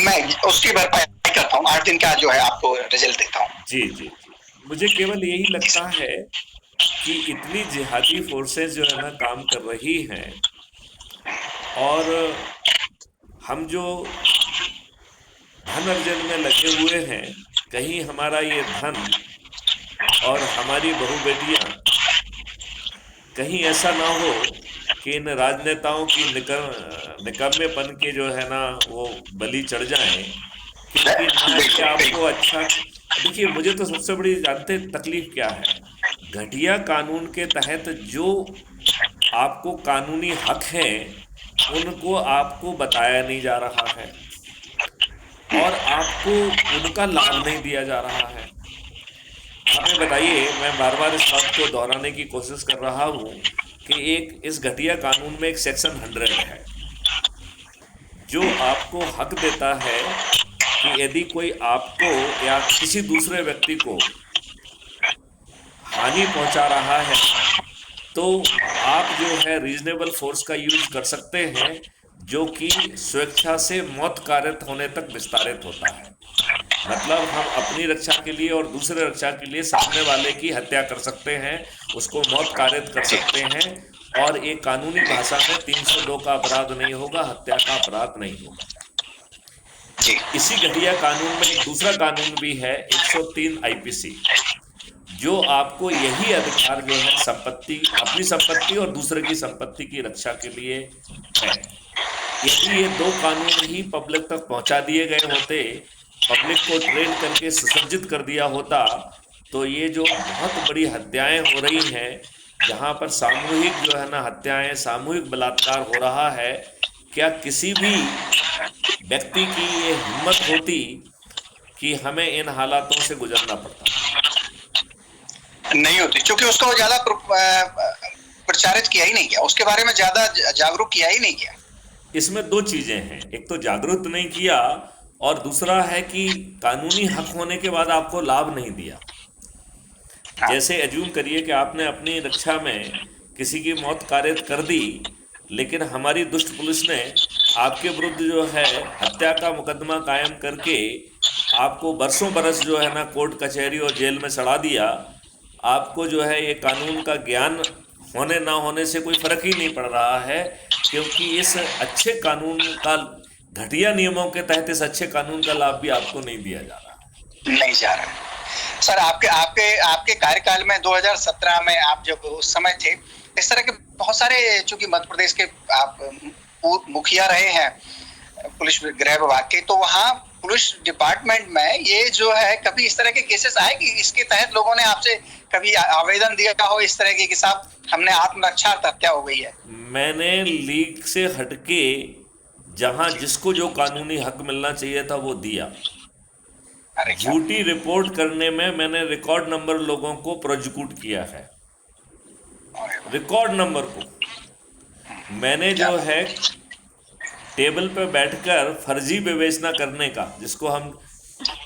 मैं उसकी भरपाई करता हूँ, 8 दिन का जो है आपको रिजल्ट देता हूँ। जी जी जी। मुझे केवल यही लगता है कि इतनी जिहादी फोर्सेस जो है ना काम कर रही हैं, और हम जो धन अर्जन में लगे हुए हैं, कहीं हमारा ये धन और हमारी बहू बेटियां कहीं ऐसा ना हो कि इन राजनेताओं की निकम्मेपन के जो है ना वो बलि चढ़ जाएं। क्योंकि ना ये बिल्कुल आपको बिल्कुल। अच्छा, देखिए मुझे तो सबसे बड़ी जानते तकलीफ क्या है, घटिया कानून के तहत जो आपको कानूनी हक हैं उनको आपको बताया नहीं जा रहा है, और आपको उनका लाभ नहीं दिया जा रहा है। हमें बताइए, मैं बार बार इस बात को दोहराने की कोशिश कर रहा हूं कि एक इस घटिया कानून में एक सेक्शन 100 है जो आपको हक देता है कि यदि कोई आपको या किसी दूसरे व्यक्ति को हानि पहुंचा रहा है तो आप जो है रीजनेबल फोर्स का यूज कर सकते हैं, जो कि स्वेच्छा से मौत कारक होने तक विस्तारित होता है। मतलब हम अपनी रक्षा के लिए और दूसरे रक्षा के लिए सामने वाले की हत्या कर सकते हैं, उसको मौत कारित कर जी सकते हैं, और एक कानूनी भाषा में 302 का अपराध नहीं होगा, हत्या का अपराध नहीं होगा। जी। इसी घटिया कानून में एक दूसरा कानून भी है, 103 आईपीसी, जो आपको यही अधिकार जो है संपत्ति, अपनी संपत्ति और दूसरे की संपत्ति की रक्षा के लिए है। यदि ये दो कानून ही पब्लिक तक पहुंचा दिए गए होते, पब्लिक को ट्रेन करके सुसज्जित कर दिया होता, तो ये जो बहुत बड़ी हत्याएं हो रही हैं, जहां पर सामूहिक जो है ना हत्याएं, सामूहिक बलात्कार हो रहा है, क्या किसी भी व्यक्ति की ये हिम्मत होती कि हमें इन हालातों से गुजरना पड़ता? नहीं होती, क्योंकि उसको ज्यादा प्रचारित किया ही नहीं गया, उसके बारे में ज्यादा जागरूक किया ही नहीं गया। इसमें दो चीजें हैं, एक तो जागरूक नहीं किया, और दूसरा है कि कानूनी हक होने के बाद आपको लाभ नहीं दिया। हाँ। जैसे एज्यूम करिए कि आपने अपनी रक्षा में किसी की मौत कारित कर दी, लेकिन हमारी दुष्ट पुलिस ने आपके विरुद्ध जो है हत्या का मुकदमा कायम करके आपको बरसों बरस जो है ना कोर्ट कचहरी और जेल में सड़ा दिया। आपको जो है ये कानून का ज्ञान होने ना होने से कोई फर्क ही नहीं पड़ रहा है, क्योंकि इस अच्छे कानून का, घटिया नियमों के तहत इस अच्छे कानून का लाभ भी आपको नहीं दिया जा रहा है। नहीं जा रहा है। सर, आपके आपके आपके कार्यकाल में 2017 में आप जब उस समय थे, इस तरह के बहुत सारे, चूंकि मध्य प्रदेश के आप मुखिया रहे हैं पुलिस गृह विभाग के, तो वहाँ पुलिस डिपार्टमेंट में ये जो है कभी इस तरह के केसेस आए कि इसके तहत लोगों ने आपसे कभी आवेदन दिया हो इस तरह के कि साहब हमने आत्मरक्षा हत्या हो गई है? मैंने लीग से हटके जहां जिसको जो कानूनी हक मिलना चाहिए था वो दिया। अरे क्या! झूठी रिपोर्ट करने में मैंने रिकॉर्ड नंबर लोगों को प्रोसिक्यूट किया है, अरे वाह! रिकॉर्ड नंबर को। मैंने क्या जो है बात! टेबल पर बैठकर फर्जी विवेचना करने का, जिसको हम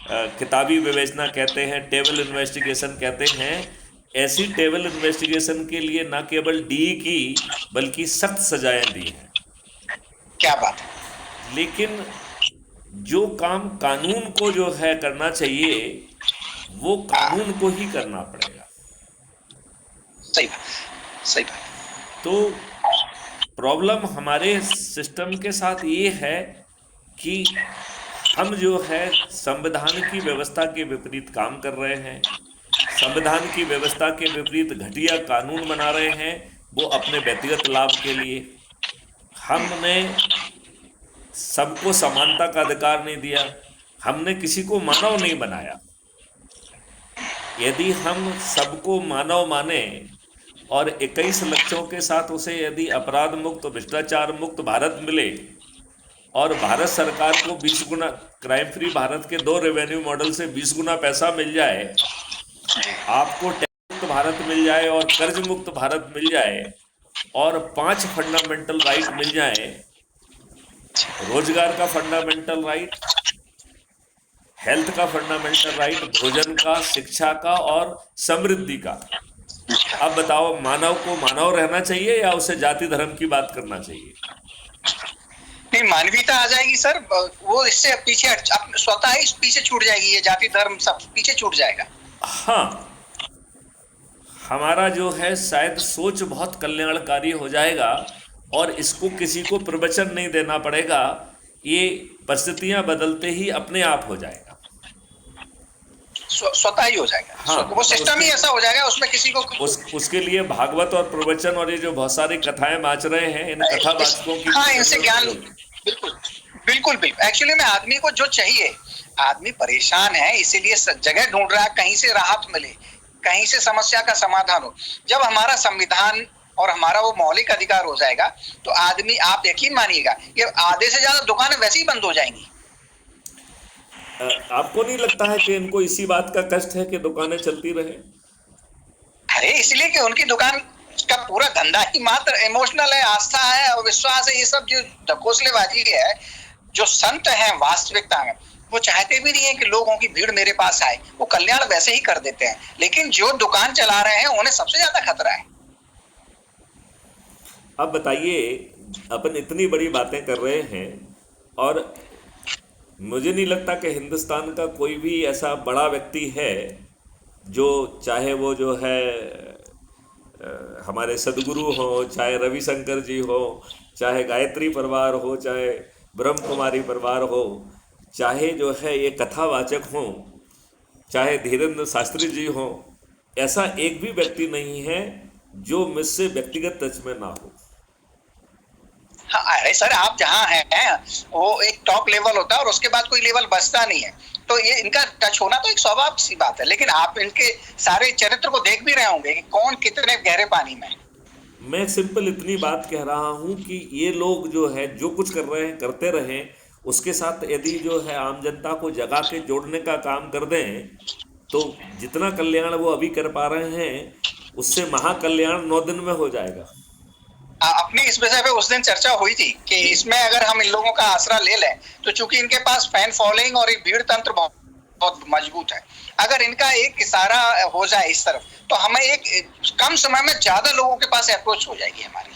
किताबी विवेचना कहते हैं, टेबल इन्वेस्टिगेशन कहते हैं, ऐसी टेबल इन्वेस्टिगेशन के लिए न केवल डी की बल्कि सख्त सजाएं दी हैं। क्या बात है! लेकिन जो काम कानून को जो है करना चाहिए वो हाँ, कानून को ही करना पड़ेगा। सही बात, सही बात। तो प्रॉब्लम हमारे सिस्टम के साथ ये है कि हम जो है संविधान की व्यवस्था के विपरीत काम कर रहे हैं, संविधान की व्यवस्था के विपरीत घटिया कानून बना रहे हैं, वो अपने व्यक्तिगत लाभ के लिए। हमने सबको समानता का अधिकार नहीं दिया, हमने किसी को मानव नहीं बनाया। यदि हम सबको मानव माने और 21 लक्षों के साथ उसे यदि अपराध मुक्त, भ्रष्टाचार मुक्त भारत मिले, और भारत सरकार को 20 गुना, क्राइम फ्री भारत के 2 रेवेन्यू मॉडल से 20 गुना पैसा मिल जाए, आपको टैक्स मुक्त भारत मिल जाए और कर्ज मुक्त भारत मिल जाए, और 5 फंडामेंटल राइट मिल जाए, रोजगार का फंडामेंटल राइट, हेल्थ का फंडामेंटल राइट, भोजन का, शिक्षा का और समृद्धि का। अब बताओ, मानव को मानव रहना चाहिए या उसे जाति धर्म की बात करना चाहिए? नहीं, मानवीयता आ जाएगी सर, वो इससे पीछे स्वतः ही पीछे छूट जाएगी, ये जाति धर्म सब पीछे छूट जाएगा। हाँ, हमारा जो है शायद सोच बहुत कल्याणकारी हो जाएगा और इसको किसी को प्रवचन नहीं देना पड़ेगा, ये परिस्थितियां बदलते ही अपने आप हो जाएगा। स्वतः ही हो जाएगा। हाँ, वो सिस्टम ही ऐसा हो जाएगा, उसमें किसी को उसके लिए भागवत और प्रवचन और ये जो बहुत सारी कथाएं बाँच रहे हैं, इन कथावाचकों की हाँ, इनसे ज्ञान जरूरत बिल्कुल बिल्कुल बिल्कुल। एक्चुअली में आदमी को जो चाहिए, आदमी परेशान है इसीलिए जगह ढूंढ रहा है कहीं से राहत मिले, कहीं से समस्या का समाधान हो। जब हमारा संविधान और हमारा वो मौलिक अधिकार हो जाएगा तो आदमी, आप यकीन मानिएगा, ये आधे से ज्यादा दुकानें वैसे ही बंद हो जाएंगी। आपको नहीं लगता है कि इनको इसी बात का कष्ट है कि दुकानें चलती रहे? अरे इसलिए कि उनकी दुकान का पूरा धंधा ही मात्र इमोशनल है, आस्था है और विश्वास है। ये सब जो ढकोसलेबाजी है, जो संत हैं वास्तविकता में वो चाहते भी नहीं है कि लोगों की भीड़ मेरे पास आए, वो कल्याण वैसे ही कर देते हैं। लेकिन जो दुकान चला रहे हैं उन्हें सबसे ज्यादा खतरा है। अब बताइए, अपन इतनी बड़ी बातें कर रहे हैं और मुझे नहीं लगता कि हिंदुस्तान का कोई भी ऐसा बड़ा व्यक्ति है जो, चाहे वो जो है हमारे सदगुरु हो, चाहे रविशंकर जी हो, चाहे गायत्री परिवार हो, चाहे ब्रह्म कुमारी परिवार हो, चाहे जो है ये कथावाचक हो, चाहे धीरेन्द्र शास्त्री जी हो, ऐसा एक भी व्यक्ति नहीं है जो मुझसे व्यक्तिगत टच में ना हो। हाँ, अरे सर आप जहाँ हैं वो एक टॉप लेवल होता है और उसके बाद कोई लेवल बचता नहीं है, तो ये इनका टच होना तो एक स्वाभाविक सी बात है। लेकिन आप इनके सारे चरित्र को देख भी रहे होंगे कि कौन कितने गहरे पानी में। मैं सिंपल इतनी बात कह रहा हूँ कि ये लोग जो है जो कुछ कर रहे हैं करते रहें, उसके साथ यदि जो है आम जनता को जगा के जोड़ने का काम कर दें तो जितना कल्याण वो अभी कर पा रहे हैं उससे महाकल्याण 9 दिन में हो जाएगा। अपनी इस विषय पे उस दिन चर्चा हुई थी कि इसमें अगर हम इन लोगों का आसरा ले लें तो चूंकि इनके पास फैन फॉलोइंग और एक भीड़ तंत्र बहुत बहुत मजबूत है, अगर इनका एक इशारा हो जाए इस तरफ तो हमें एक कम समय में ज्यादा लोगों के पास अप्रोच हो जाएगी हमारी।